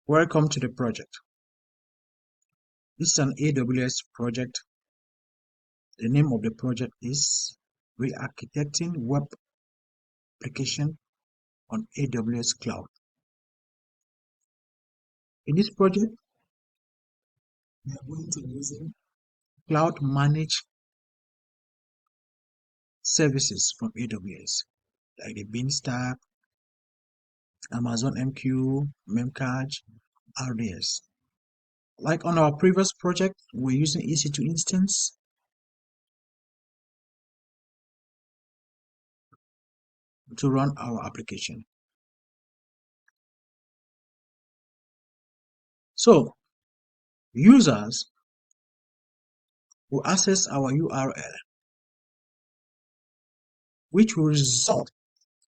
Welcome to the project. This is an AWS project. The name of the project is Re-architecting Web Application on AWS Cloud. In this project, we are going to use cloud managed services from AWS, like the Beanstalk, Amazon MQ, Memcache, RDS. Like on our previous project, we're using EC2 instance. To run our application. So, users will access our URL, which will result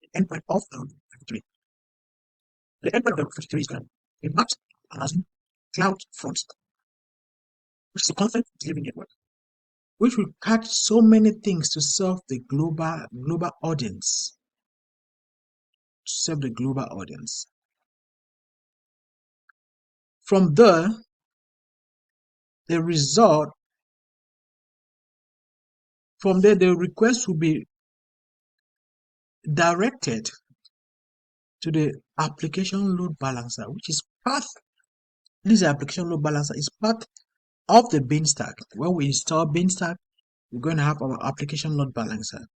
in the endpoint of the directory. The endpoint of the directory is going to be mapped as cloud front, which is a content delivery network, which will catch so many things to serve the global audience. From there, the request will be directed to the application load balancer, which is part. This application load balancer is part of the Beanstalk. When we install Beanstalk, we're going to have our application load balancer.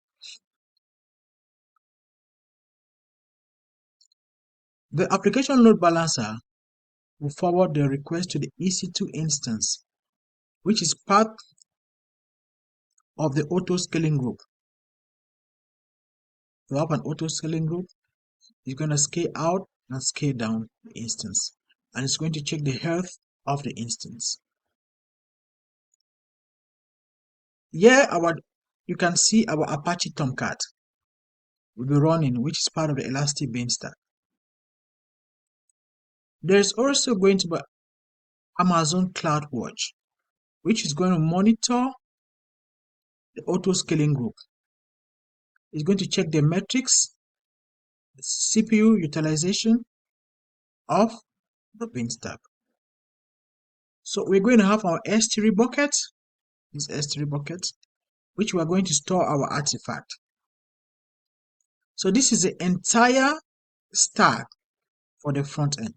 The application load balancer will forward the request to the EC2 instance, which is part of the auto-scaling group. We have an auto-scaling group. It's going to scale out and scale down the instance, and it's going to check the health of the instance. Here, you can see our Apache Tomcat will be running, which is part of the Elastic Beanstalk. There's also going to be Amazon CloudWatch, which is going to monitor the auto-scaling group. It's going to check the metrics, the CPU utilization of the Beanstalk. So we're going to have our S3 bucket, this S3 bucket, which we are going to store our artifact. So this is the entire stack for the front end.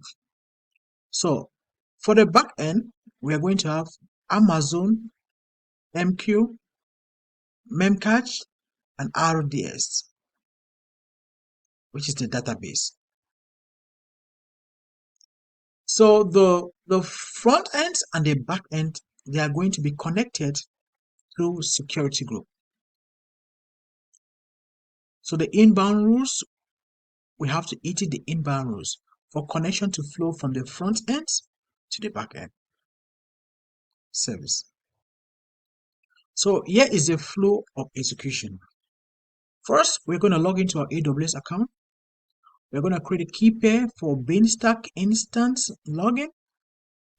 So for the back end, we are going to have Amazon MQ, Memcache, and RDS, which is the database. So the front end and the back end, they are going to be connected through security group. So the inbound rules, we have to edit the inbound rules for connection to flow from the front end to the back end service. So here is the flow of execution. First, we're going to log into our AWS account. We're going to create a key pair for Beanstalk instance login.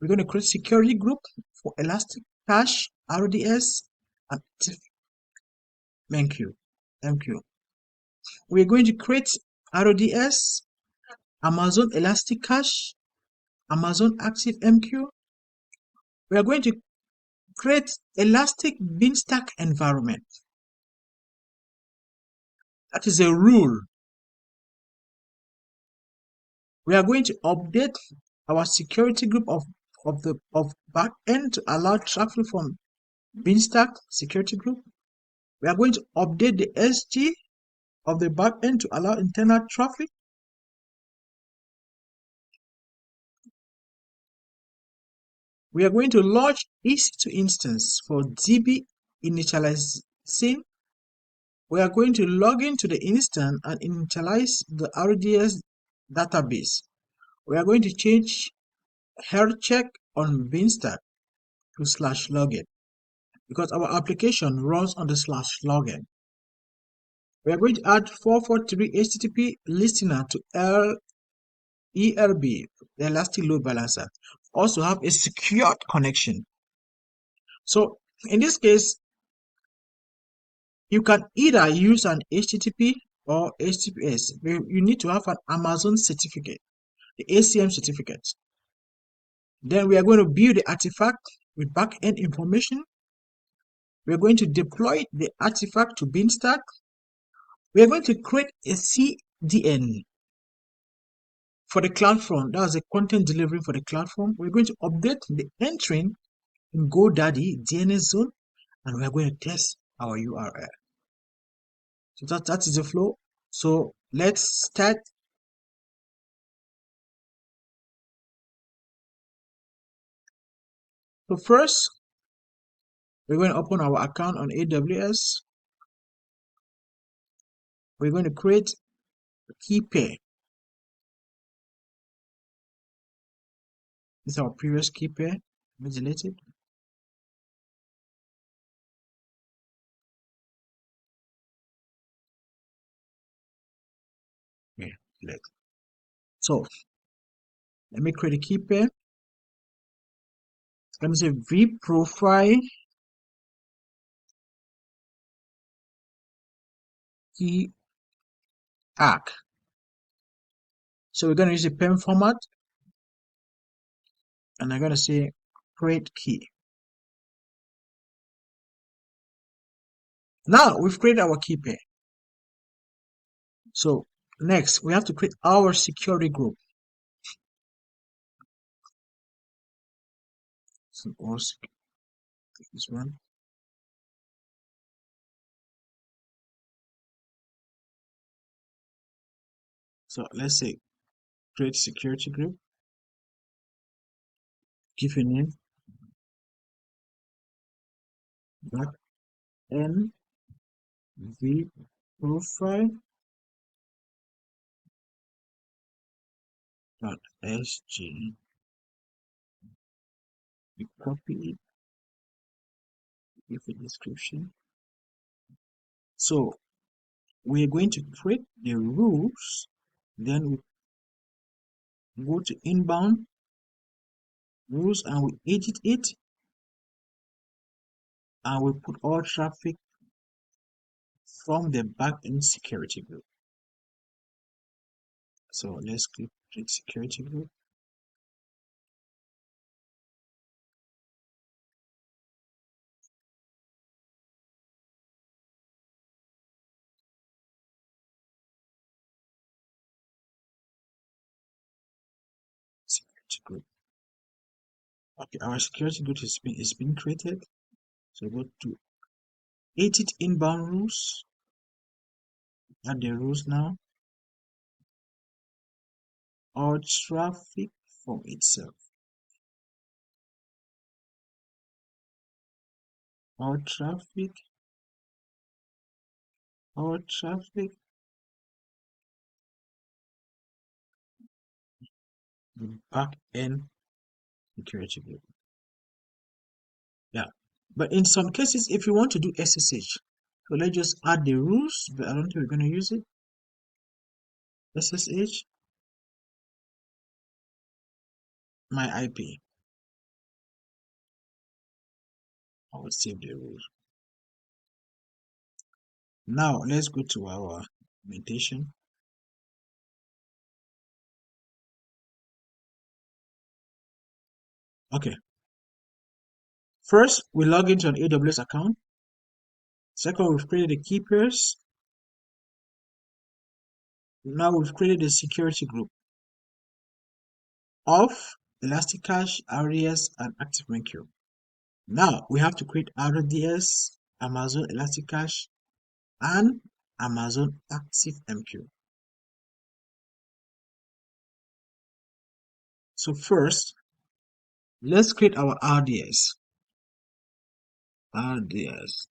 We're going to create security group for Elastic Cache, RDS, and MQ. We're going to create RDS, Amazon Elastic Cache, Amazon Active MQ. We are going to create Elastic Beanstalk environment. That is a rule. We are going to update our security group of back end to allow traffic from Beanstalk security group. We are going to update the SG of the back end to allow internal traffic. We are going to launch EC2 instance for DB initializing. We are going to log into the instance and initialize the RDS database. We are going to change health check on Beanstalk to /login because our application runs on the /login. We are going to add 443 HTTP listener to ELB, the Elastic Load Balancer. Also have a secured connection. So in this case, you can either use an HTTP or HTTPS. You need to have an Amazon certificate, the ACM certificate. Then we are going to build the artifact with backend information. We are going to deploy the artifact to Beanstalk. We are going to create a CDN for the CloudFront. That's a content delivery for the CloudFront. We're going to update the entering in GoDaddy DNS zone, and we are going to test our URL. So that is the flow. So let's start. So first, we're going to open our account on AWS. We're going to create a key pair. This is our previous key pair. Let me delete it. Okay, delete. So let me create a key pair. Let me say vProfile key arc. So we're going to use the PEM format, and I'm going to say create key. Now we've created our key pair. So next we have to create our security group. So also this one. So let's say create security group. Give a name. Back N V profile .sg. We copy it. Give a description. So we're going to create the rules. Then we go to inbound rules and we edit it, and we put all traffic from the backend security group. So let's click create security group. Security group. Okay, our security group is been created. So go to edit inbound rules. Add the rules now. All traffic from itself. All traffic. All traffic. The back end security group. Yeah. But in some cases, if you want to do SSH, so let's just add the rules, but I don't think we're going to use it. SSH, my IP. I will save the rules. Now let's go to our documentation. Okay. First, we log into an AWS account. Second, we've created the key pairs. Now we've created a security group of Elasticache, RDS, and ActiveMQ. Now we have to create RDS, Amazon Elasticache, and Amazon ActiveMQ. So first, let's create our RDS. RDS.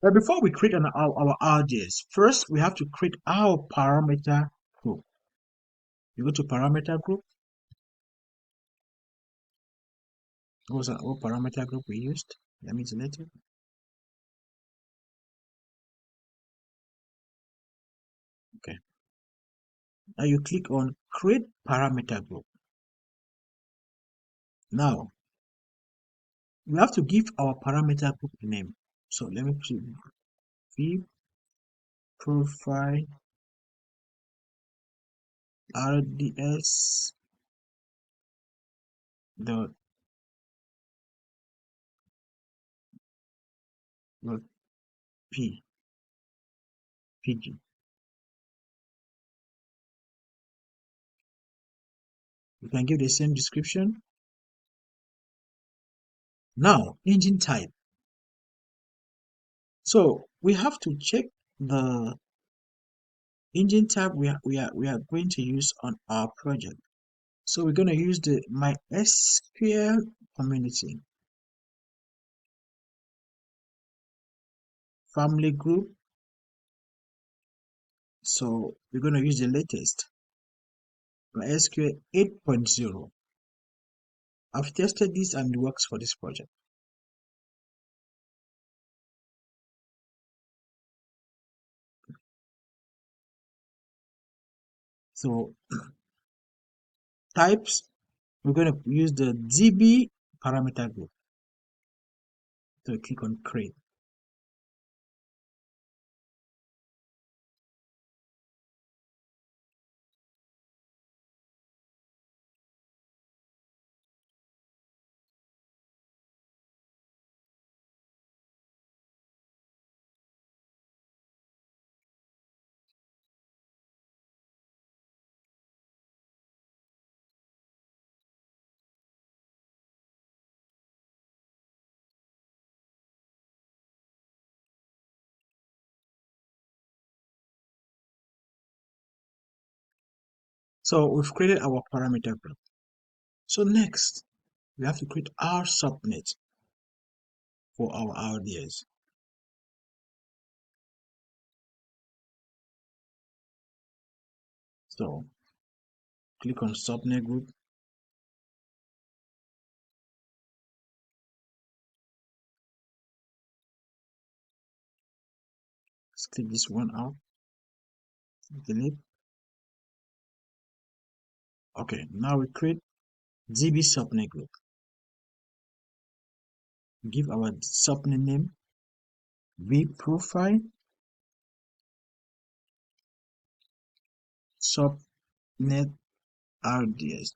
But before we create our RDS, first we have to create our parameter group. You go to parameter group. What was our parameter group we used? Let me delete it. Okay. Now you click on create parameter group. Now, we have to give our parameter group a name. So let me put v profile rds dot p pg. You can give the same description. Now, engine type. So we have to check the engine type we are going to use on our project. So we're going to use the MySQL community family group. So we're going to use the latest MySQL 8.0. I've tested this and it works for this project. So types, we're going to use the DB parameter group. So click on create. So we've created our parameter group. So next, we have to create our subnet for our RDS. So click on subnet group. Let's click this one out. Delete. Okay, now we create DB subnet group. Give our subnet name v profile subnet RDS.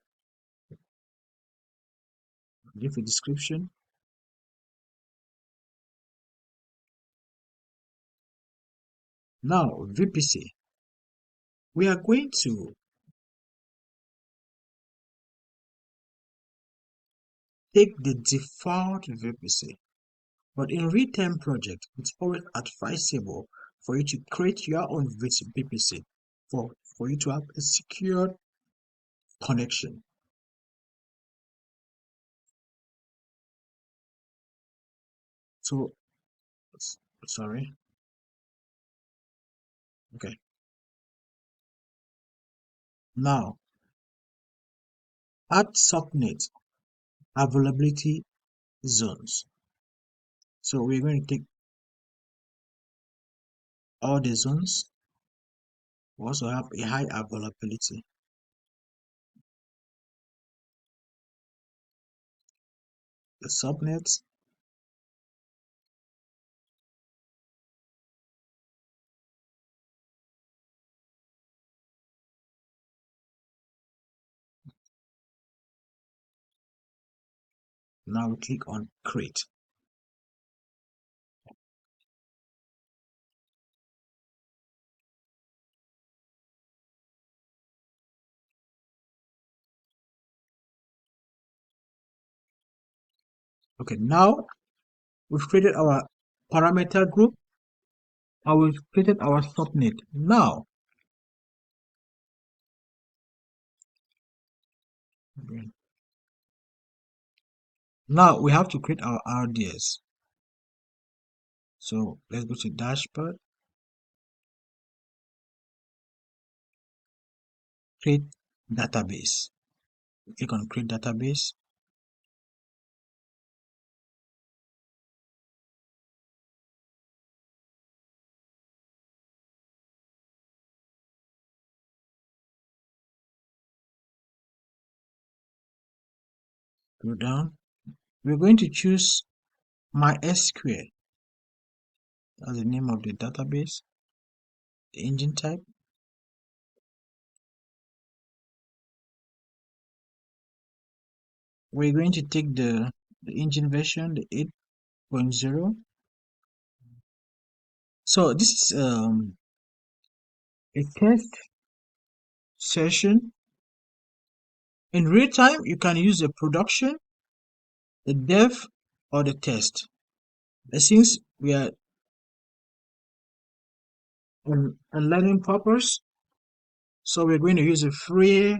Give a description. Now VPC. We are going to take the default VPC. But in real-time project, it's always advisable for you to create your own VPC for you to have a secure connection. So, sorry. Okay. Now, add subnet availability zones. So we're going to take all the zones. We also have a high availability. The subnets. Now we click on create. Okay, now we've created our parameter group and we've created our subnet. Now we have to create our RDS. So let's go to dashboard, create database. Click on create database. Scroll down. We're going to choose MySQL. That's the name of the database, the engine type. We're going to take the engine version, the 8.0. So this is a test session. In real time, you can use the production, the dev, or the test. And since we are on learning purpose, so we're going to use a free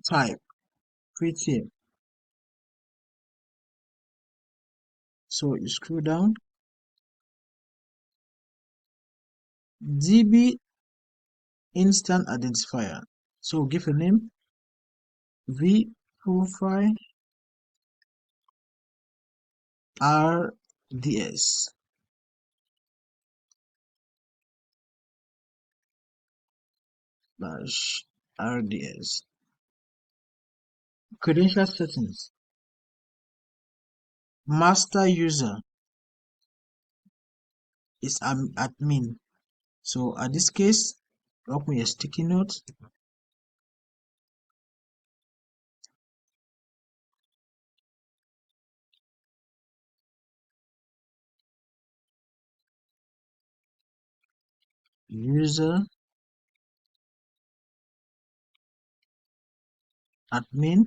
type, free tier. So you scroll down, DB instant identifier. So give a name, V profile RDS. Slash RDS. Credential settings. Master user is admin. So at this case, open your sticky note. User admin.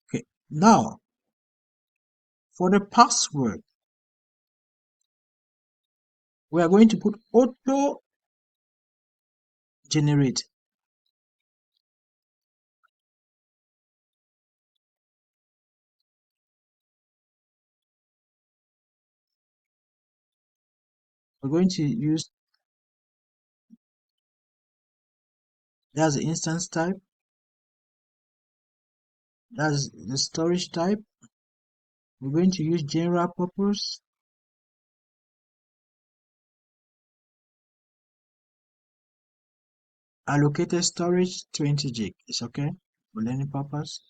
Okay, now for the password, we are going to put auto generate. We're going to use, that's the instance type, that's the storage type. We're going to use general purpose. Allocated storage 20 gig. It's okay for learning purpose.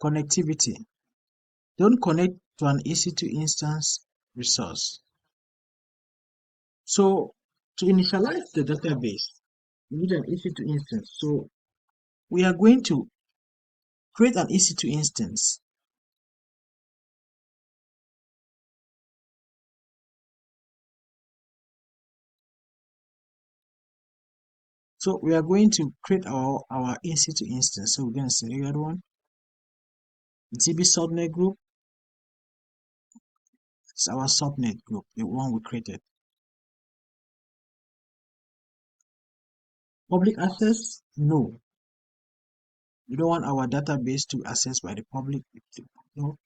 Connectivity. Don't connect to an EC2 instance resource. So to initialize the database, we need an EC2 instance. So we are going to create an EC2 instance. So we are going to create our EC2 instance. So we're going to select that one. DB subnet group. It's our subnet group, the one we created. Public access? No. We don't want our database to access by the public. No.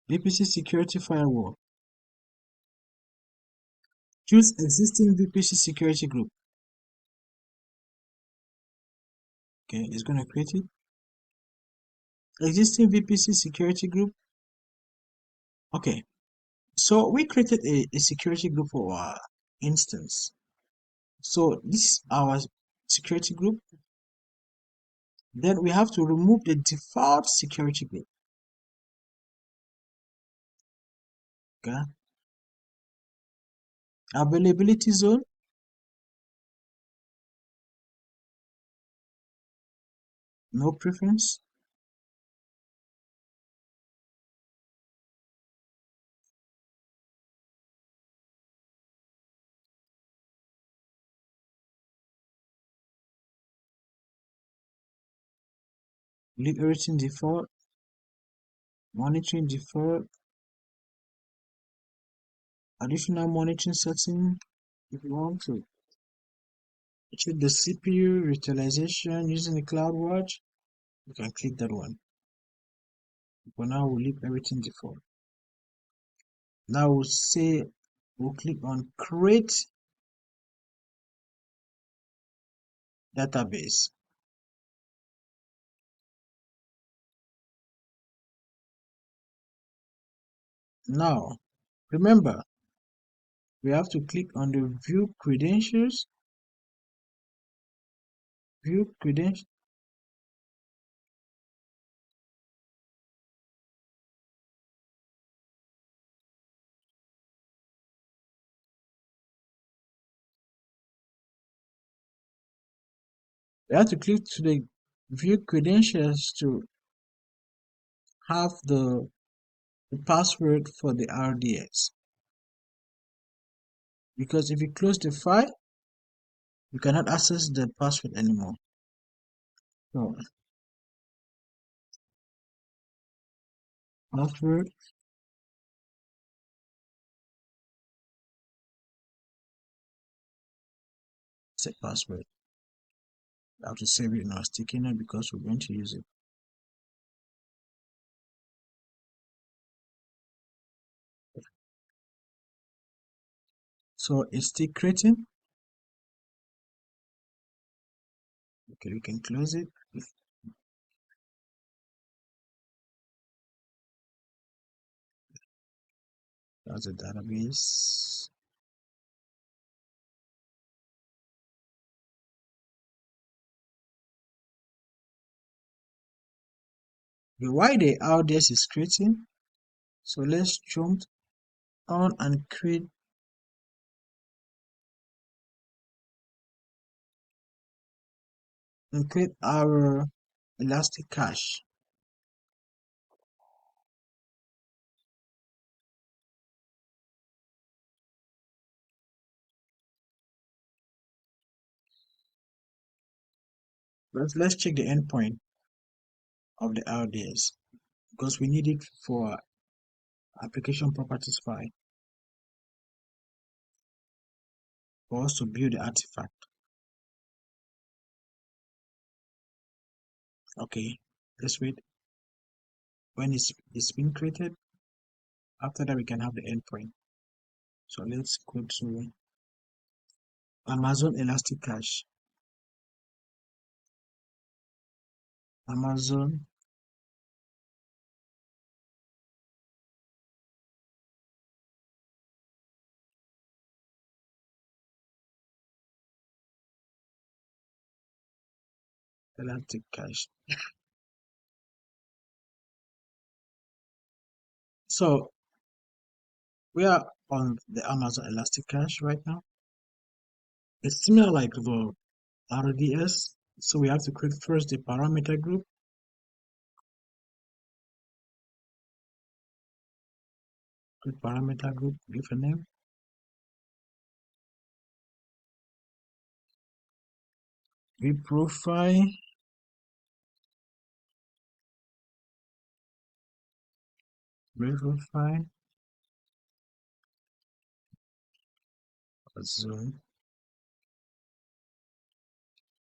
VPC security firewall. Choose existing VPC security group. Okay, it's going to create it. Existing VPC security group. Okay, so we created a security group for our instance. So this is our security group. Then we have to remove the default security group. Okay. Availability zone. No preference. Leave everything default. Monitoring default. Additional monitoring setting if you want to. Check the CPU utilization using the CloudWatch. You can click that one. For now, we'll leave everything default. Now we'll click on create database. Now, remember, we have to click on the view credentials. View credentials. We have to click to the view credentials to have the password for the RDS. Because if you close the file, you cannot access the password anymore. So, password, set password. I have to save it in our sticky note because we're going to use it. So it's still creating. Okay, we can close it. That's the database. Why the RDS is creating? So let's jump on and create our elastic cache. Let's check the endpoint of the RDS because we need it for application properties file for us to build the artifact. Okay, let's wait. When it's been created, after that we can have the endpoint. So let's go to Amazon Elastic Cache. Amazon Elastic Cache. So we are on the Amazon Elastic Cache right now. It's similar like the RDS. So we have to create first the parameter group. Create parameter group, give a name. View profile. Profile. Zoom.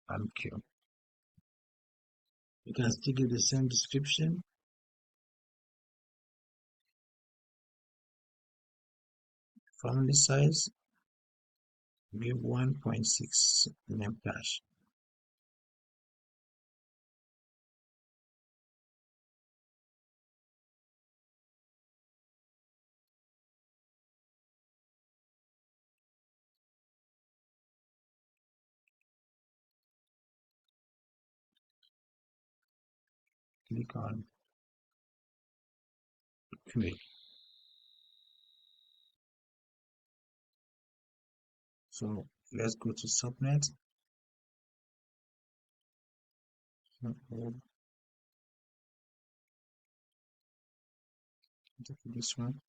And Q. You can still give the same description. Family size. Give 1.6 name cache. Click on create. So let's go to subnet. This one.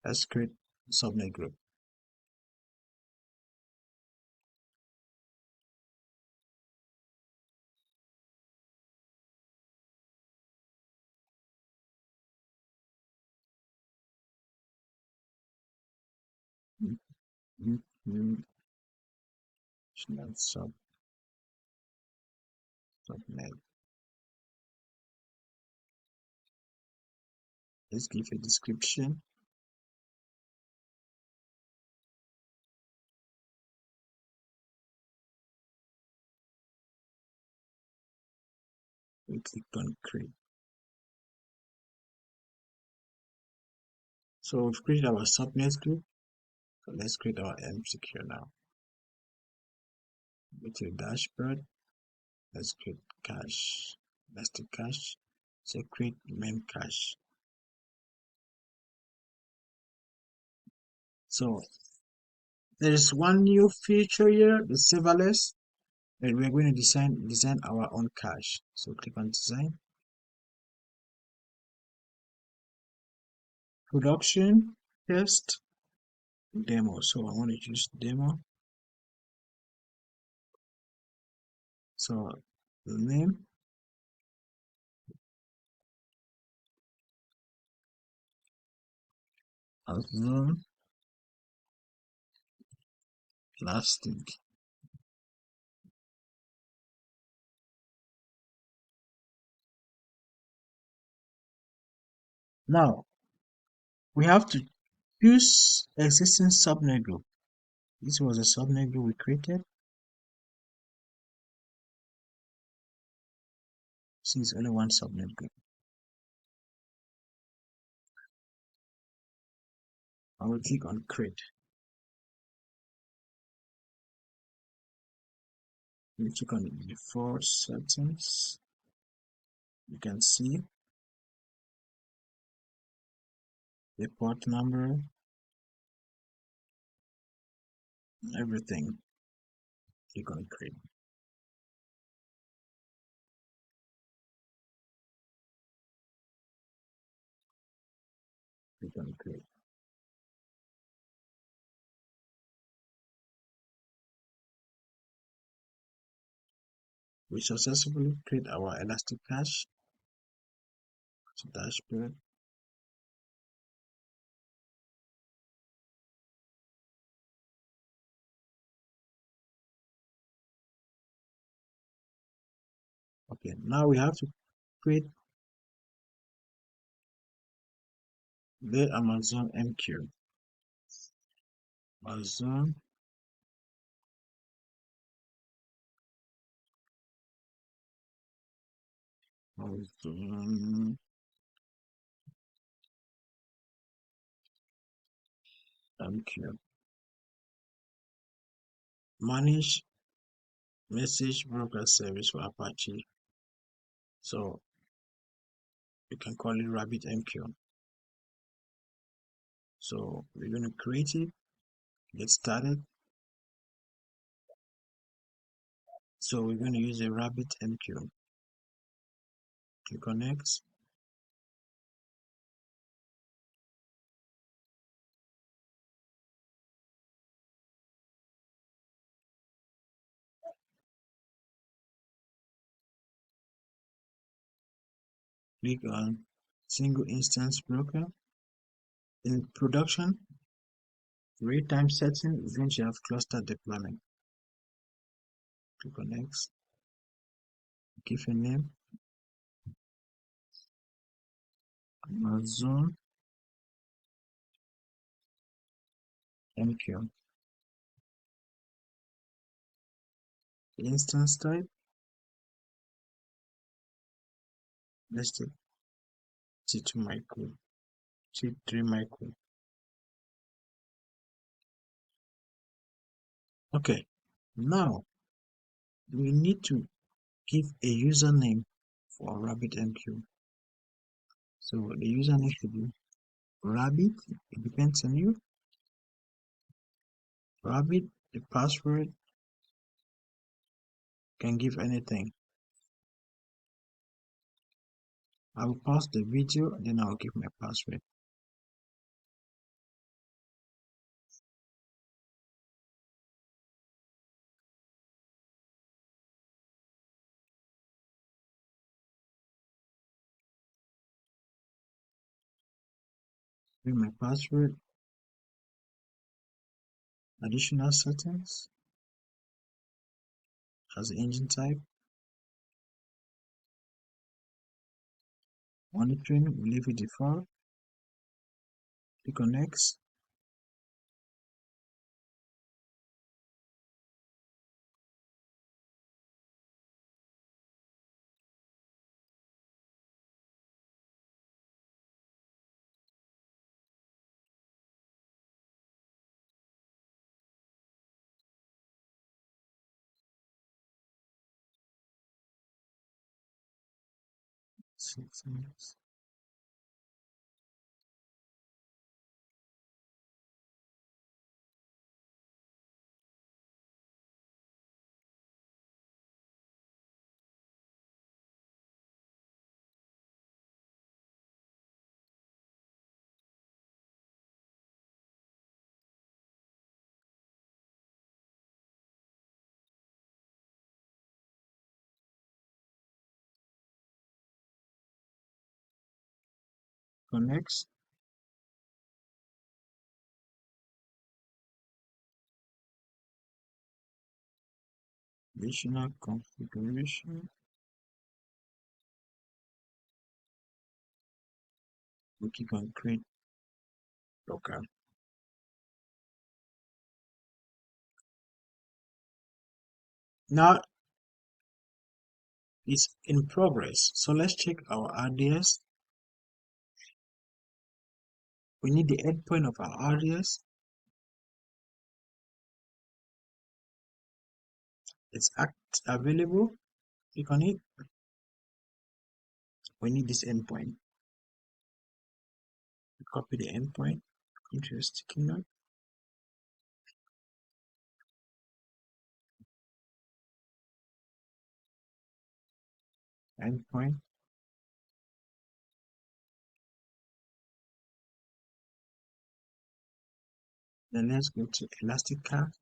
Let's create subnet group. subnet. Let's give a description. We click on create. So we've created our subnet group. So let's create our MCQ now. Go to the dashboard. Let's create cache, elastic cache. So create main cache. So there is one new feature here, the serverless, and we're going to design our own cache. So click on design, production, test, demo. So I want to choose demo. So the name, Amazon plastic. Now we have to use existing subnet group. This was a subnet group we created. See, it's only one subnet group. I will click on create. You click on default settings. You can see the port number, everything. Click on create. Click on create. We successfully create our elastic cache. To dashboard. Okay, now we have to create the Amazon MQ. Amazon MQ. Manage message broker service for Apache. So you can call it Rabbit MQ. So we're going to create it, get started. So we're going to use a Rabbit MQ. Click on next. Click on single instance broker. In production, real-time setting is going to have cluster deployment. Click on next. Give a name. Amazon MQ. Instance type. Let's take T2 micro, T3 micro. Okay, now we need to give a username for RabbitMQ. So the username should be Rabbit. It depends on you. Rabbit. The password can give anything. I will pause the video and then I will give my password. Give my password. Additional settings. as the engine type. Monitoring, we leave it default. Click on next. Next. Additional configuration. We click on create local. Now it's in progress. So let's check our RDS. We need the endpoint of our RDS. It's available. Click on it. We need this endpoint. Copy the endpoint into a sticky note. Endpoint. Then let's go to Elastic Cache.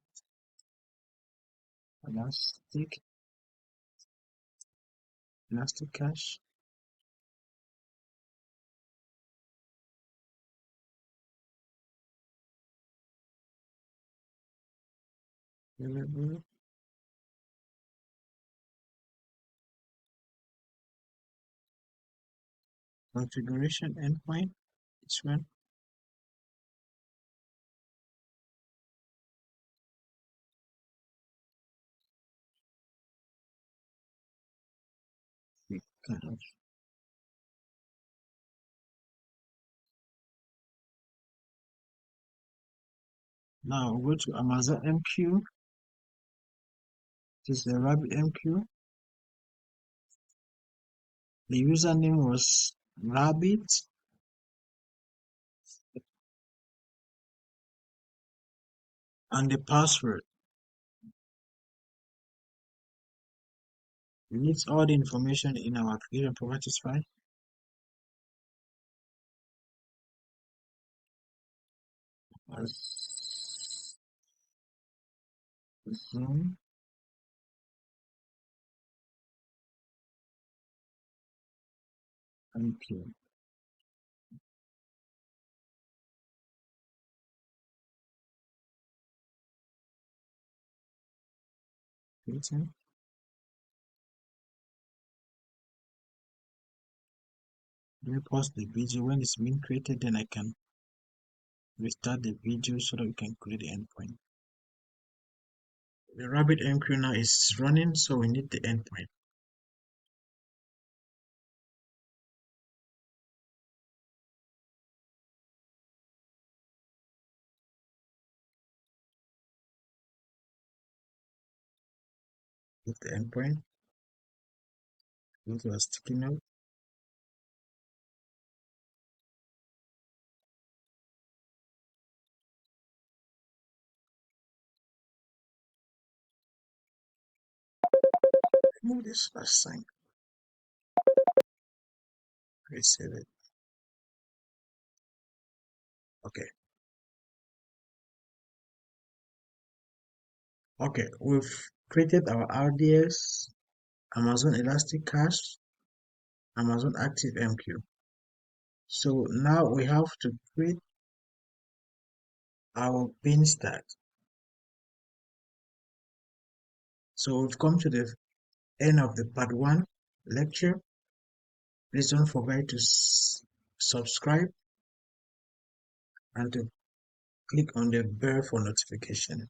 Available. Configuration endpoint. This one. We kind of now we'll go to Amazon MQ. This is the Rabbit MQ. The username was Rabbit. And the password. We need all the information in our application properties file. As Zoom MQ. Waiting. Let me pause the video. When it's been created, then I can restart the video so that we can create the endpoint. The Rabbit MQ now is running, so we need the endpoint. With the endpoint, go to a sticky note. Remove this last sign. Resave it. Okay. Okay, we've created our RDS, Amazon Elastic Cache, Amazon Active MQ. So now we have to create our bin stack. So we've come to the end of the part 1 lecture. Please don't forget to subscribe and to click on the bell for notification.